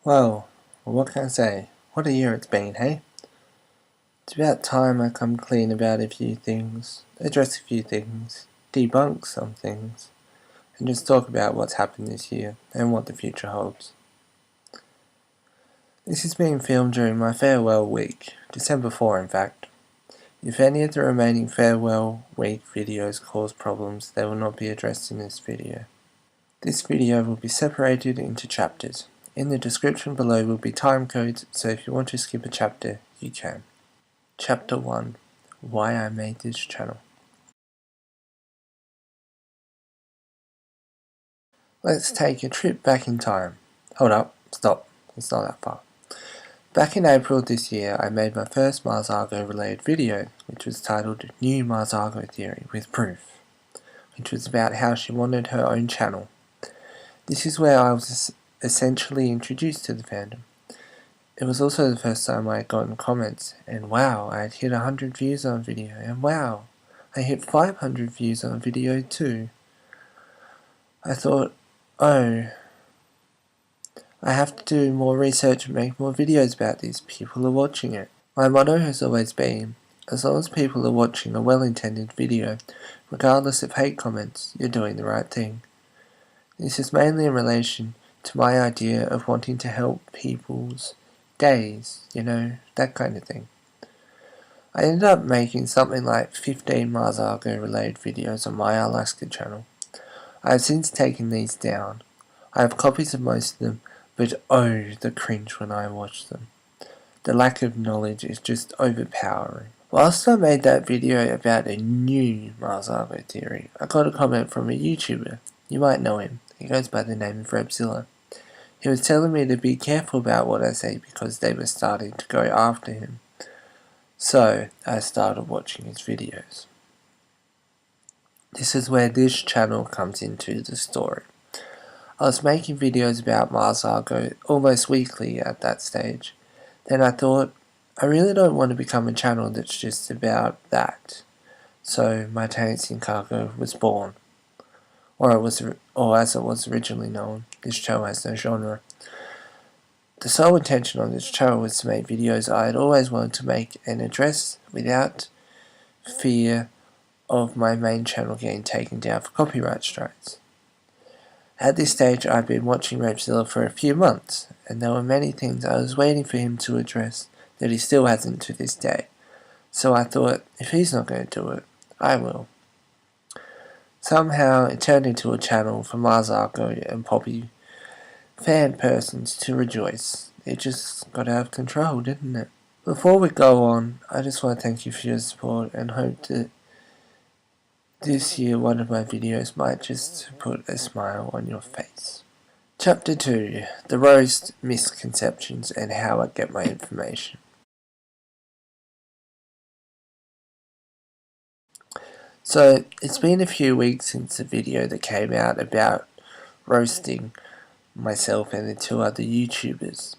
Well, what can I say? What a year it's been, hey? It's about time I come clean about a few things, address a few things, debunk some things, and just talk about what's happened this year and what the future holds. This is being filmed during my farewell week, December 4 in fact. If any of the remaining farewell week videos cause problems, they will not be addressed in this video. This video will be separated into chapters. In the description below will be timecodes, so if you want to skip a chapter, you can. Chapter 1. Why I made this channel. Let's take a trip back in time. Hold up, stop, it's not that far. Back in April this year, I made my first Mars Argo related video, which was titled New Mars Argo Theory with Proof, which was about how she wanted her own channel. This is where I was essentially introduced to the fandom. It was also the first time I had gotten comments, and wow, I had hit 100 views on a video, and wow, I hit 500 views on a video too. I thought, oh, I have to do more research and make more videos about this, people are watching it. My motto has always been, as long as people are watching a well-intended video, regardless of hate comments, you're doing the right thing. This is mainly in relation to my idea of wanting to help people's days, you know, that kind of thing. I ended up making something like 15 Mars Argo related videos on my Alaska channel. I have since taken these down. I have copies of most of them, but oh, the cringe when I watch them. The lack of knowledge is just overpowering. Whilst I made that video about a new Mars Argo theory, I got a comment from a YouTuber. You might know him. He goes by the name of Repzilla. He was telling me to be careful about what I say because they were starting to go after him. So, I started watching his videos. This is where this channel comes into the story. I was making videos about Mars Argo almost weekly at that stage. Then I thought, I really don't want to become a channel that's just about that. So, my Tanks in Cargo was born. Or as it was originally known. This channel has no genre. The sole intention on this channel was to make videos I had always wanted to make and address without fear of my main channel getting taken down for copyright strikes. At this stage I'd been watching Repzilla for a few months, and there were many things I was waiting for him to address that he still hasn't to this day. So I thought, if he's not going to do it, I will. Somehow it turned into a channel for Mars Argo and Poppy fan persons to rejoice. It just got out of control, didn't it? Before we go on, I just want to thank you for your support and hope that this year one of my videos might just put a smile on your face. Chapter 2. The Roast, Misconceptions and How I Get My Information. So, it's been a few weeks since the video that came out about roasting myself and the two other YouTubers.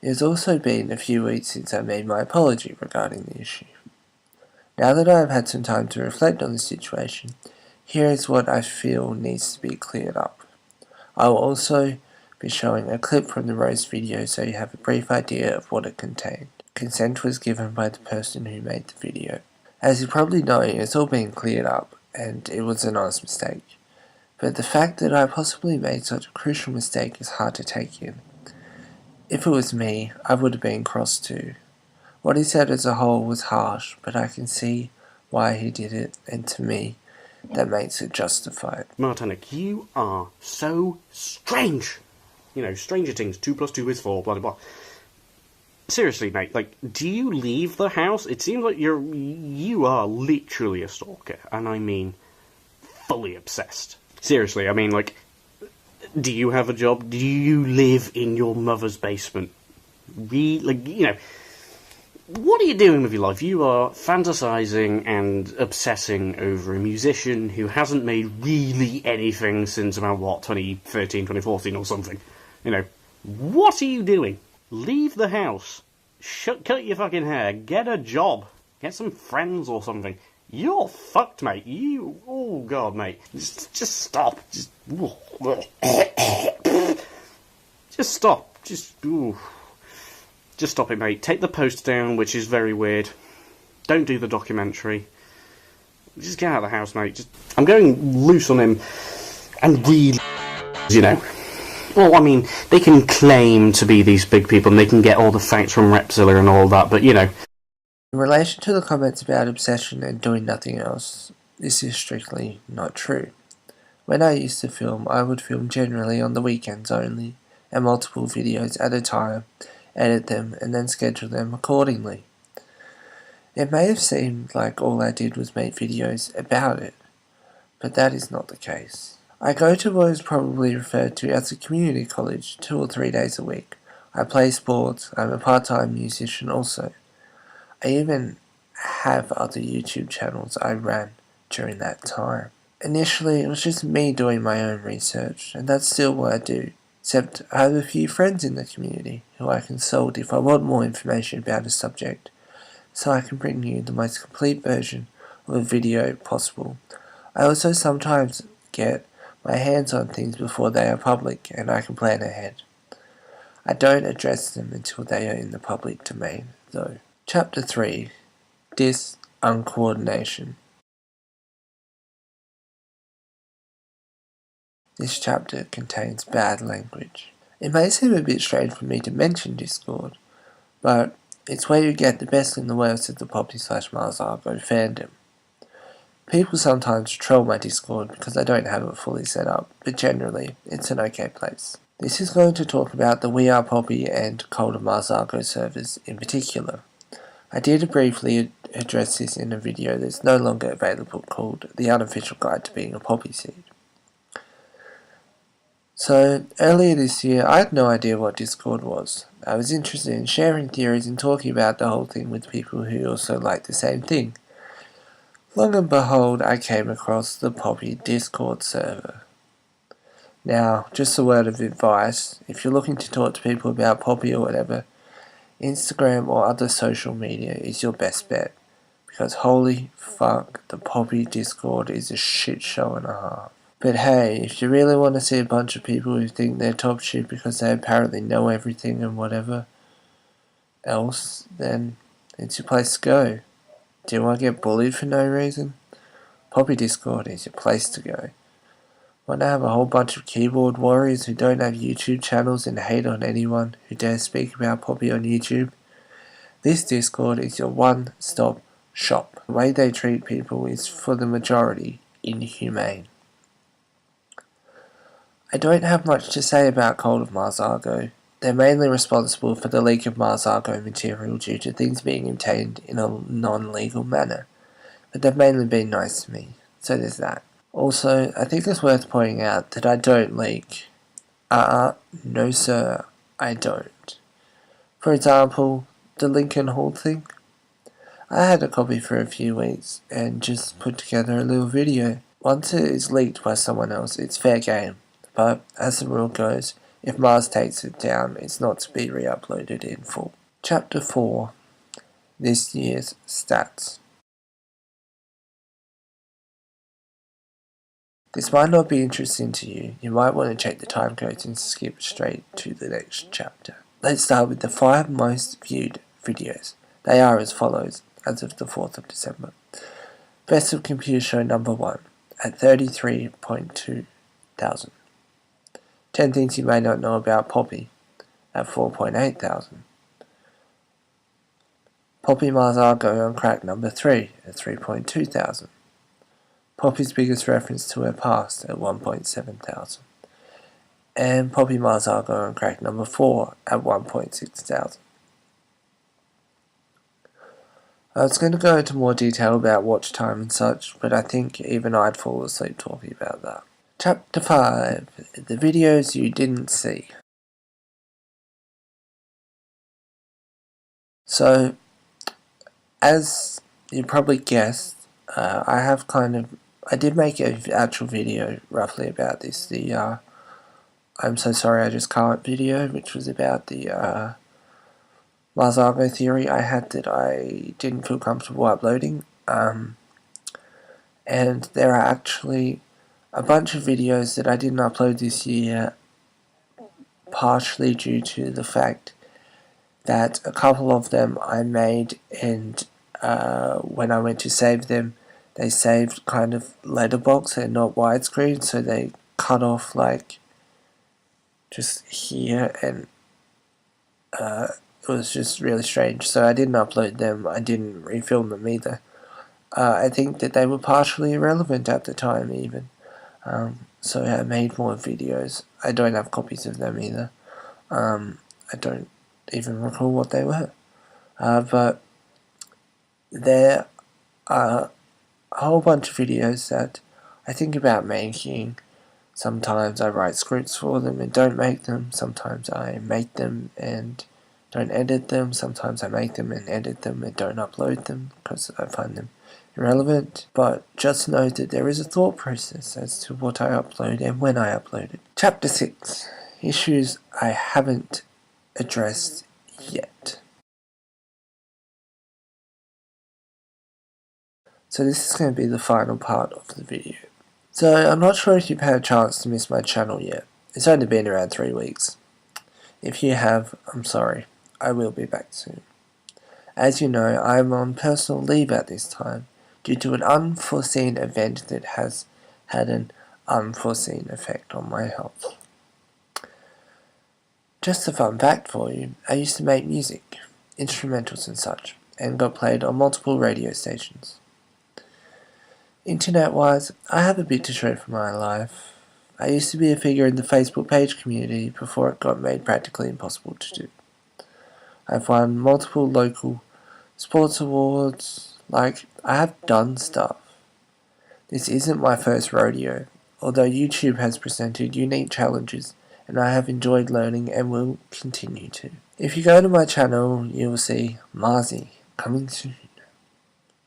It has also been a few weeks since I made my apology regarding the issue. Now that I have had some time to reflect on the situation, here is what I feel needs to be cleared up. I will also be showing a clip from the roast video so you have a brief idea of what it contained. Consent was given by the person who made the video. As you probably know, it's all been cleared up, and it was an honest mistake. But the fact that I possibly made such a crucial mistake is hard to take in. If it was me, I would have been cross too. What he said as a whole was harsh, but I can see why he did it, and to me, that makes it justified. Martinic, you are so strange! You know, Stranger Things, 2 + 2 is 4, blah blah blah. Seriously, mate, like, do you leave the house? It seems like you are literally a stalker, and I mean, fully obsessed. Seriously, I mean, like, do you have a job? Do you live in your mother's basement? Like, you know, what are you doing with your life? You are fantasizing and obsessing over a musician who hasn't made really anything since about, what, 2013, 2014 or something. You know, what are you doing? Leave the house. Cut your fucking hair. Get a job. Get some friends or something. You're fucked, mate. Oh god, mate. Just stop. Just stop. Just stop it, mate. Take the post down, which is very weird. Don't do the documentary. Just get out of the house, mate. I'm going loose on him, and really, you know. Well, I mean, they can claim to be these big people, and they can get all the facts from Repzilla and all that, but, you know. In relation to the comments about obsession and doing nothing else, this is strictly not true. When I used to film, I would film generally on the weekends only, and multiple videos at a time, edit them, and then schedule them accordingly. It may have seemed like all I did was make videos about it, but that is not the case. I go to what is probably referred to as a community college 2 or 3 days a week. I play sports, I'm a part-time musician also. I even have other YouTube channels I ran during that time. Initially, it was just me doing my own research, and that's still what I do, except I have a few friends in the community who I consult if I want more information about a subject, so I can bring you the most complete version of a video possible. I also sometimes get my hands on things before they are public, and I can plan ahead. I don't address them until they are in the public domain, though. Chapter 3. Dis-uncordination. This chapter contains bad language. It may seem a bit strange for me to mention Discord, but it's where you get the best and the worst of the poppy/marsii fandom. People sometimes troll my Discord because I don't have it fully set up, but generally, it's an okay place. This is going to talk about the We Are Poppy and Cult of Marsii servers in particular. I did briefly address this in a video that's no longer available called The Unofficial Guide to Being a Poppy Seed. So, earlier this year, I had no idea what Discord was. I was interested in sharing theories and talking about the whole thing with people who also liked the same thing. Long and behold, I came across the Poppy Discord server. Now, just a word of advice, if you're looking to talk to people about Poppy or whatever, Instagram or other social media is your best bet. Because holy fuck, the Poppy Discord is a shit show and a half. But hey, if you really want to see a bunch of people who think they're top shit because they apparently know everything and whatever else, then it's your place to go. Do you want to get bullied for no reason? Poppy Discord is your place to go. Want to have a whole bunch of keyboard warriors who don't have YouTube channels and hate on anyone who dares speak about Poppy on YouTube? This Discord is your one-stop shop. The way they treat people is, for the majority, inhumane. I don't have much to say about Cult of Marsii. They're mainly responsible for the leak of Marsii material due to things being obtained in a non-legal manner, but they've mainly been nice to me, so there's that. Also, I think it's worth pointing out that I don't leak. No sir, I don't. For example, the Lincoln Hall thing. I had a copy for a few weeks and just put together a little video. Once it is leaked by someone else, it's fair game. But, as the rule goes, if Mars takes it down, it's not to be re-uploaded in full. Chapter 4. This year's stats. This might not be interesting to you. You might want to check the timecodes and skip straight to the next chapter. Let's start with the 5 most viewed videos. They are as follows, as of the 4th of December. Best of Computer Show number 1, at 33.2 thousand. 10 Things You May Not Know About Poppy, at 4.8 thousand. Poppy Marsii on Crack number 3, at 3.2 thousand. Poppy's biggest reference to her past, at 1.7 thousand. And Poppy Marsii on Crack number 4, at 1.6 thousand. I was going to go into more detail about watch time and such, but I think even I'd fall asleep talking about that. Chapter 5. The videos you didn't see. So, as you probably guessed, I did make an actual video roughly about this, the I'm so sorry I just can't video, which was about the Marsii theory I had that I didn't feel comfortable uploading, and there are actually a bunch of videos that I didn't upload this year, partially due to the fact that a couple of them I made, and when I went to save them, they saved kind of letterbox and not widescreen, so they cut off like just here, and it was just really strange. So I didn't upload them, I didn't refilm them either. I think that they were partially irrelevant at the time even. So I made more videos. I don't have copies of them either. I don't even recall what they were. But there are a whole bunch of videos that I think about making. Sometimes I write scripts for them and don't make them. Sometimes I make them and don't edit them. Sometimes I make them and edit them and don't upload them because I find them irrelevant. But just know that there is a thought process as to what I upload and when I upload it. Chapter 6. Issues I haven't addressed yet. So this is going to be the final part of the video. So I'm not sure if you've had a chance to miss my channel yet. It's only been around 3 weeks. If you have, I'm sorry. I will be back soon. As you know, I am on personal leave at this time due to an unforeseen event that has had an unforeseen effect on my health. Just a fun fact for you, I used to make music, instrumentals and such, and got played on multiple radio stations. Internet-wise, I have a bit to show for my life. I used to be a figure in the Facebook page community before it got made practically impossible to do. I've won multiple local sports awards, I have done stuff. This isn't my first rodeo, although YouTube has presented unique challenges and I have enjoyed learning and will continue to. If you go to my channel, you will see Marsii coming soon.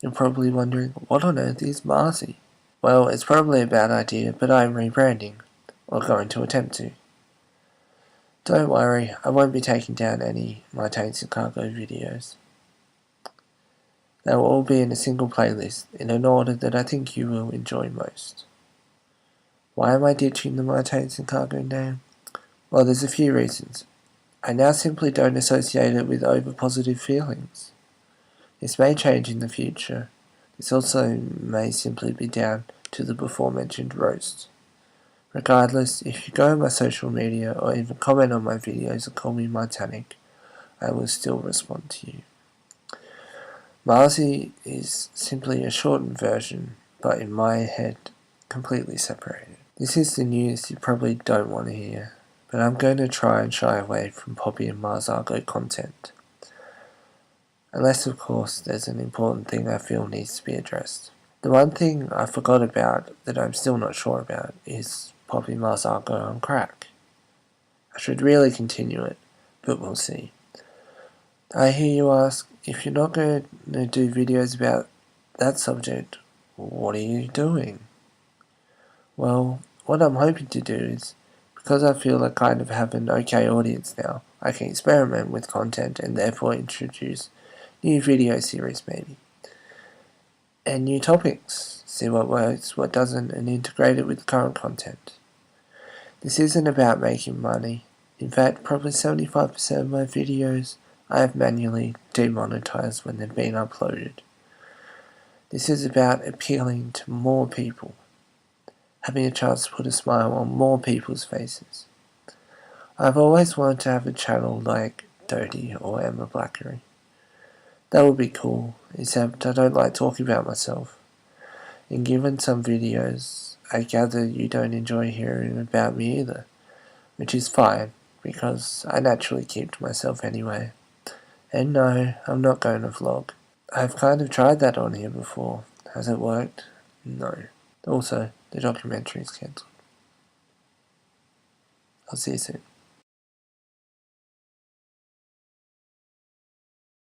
You're probably wondering, what on earth is marsii? Well, it's probably a bad idea, but I'm rebranding, or going to attempt to. Don't worry, I won't be taking down any My Taints and Cargo videos. They will all be in a single playlist, in an order that I think you will enjoy most. Why am I ditching the My Taints and Cargo name? Well, there's a few reasons. I now simply don't associate it with over-positive feelings. This may change in the future. This also may simply be down to the before-mentioned roast. Regardless, if you go on my social media or even comment on my videos and call me Titanic, I will still respond to you. Marsii is simply a shortened version, but in my head, completely separated. This is the news you probably don't want to hear, but I'm going to try and shy away from Poppy and marsii content. Unless, of course, there's an important thing I feel needs to be addressed. The one thing I forgot about that I'm still not sure about is Poppy marsii on crack. I should really continue it, but we'll see. I hear you ask, if you're not going to do videos about that subject, what are you doing? Well, what I'm hoping to do is, because I feel I kind of have an okay audience now, I can experiment with content and therefore introduce new video series maybe. And new topics. See what works, what doesn't, and integrate it with current content. This isn't about making money. In fact, probably 75% of my videos I have manually demonetized when they've been uploaded. This is about appealing to more people. Having a chance to put a smile on more people's faces. I've always wanted to have a channel like Doty or Emma Blackery. That would be cool, except I don't like talking about myself. And given some videos, I gather you don't enjoy hearing about me either, which is fine, because I naturally keep to myself anyway. And no, I'm not going to vlog. I've kind of tried that on here before. Has it worked? No. Also, the documentary is cancelled. I'll see you soon.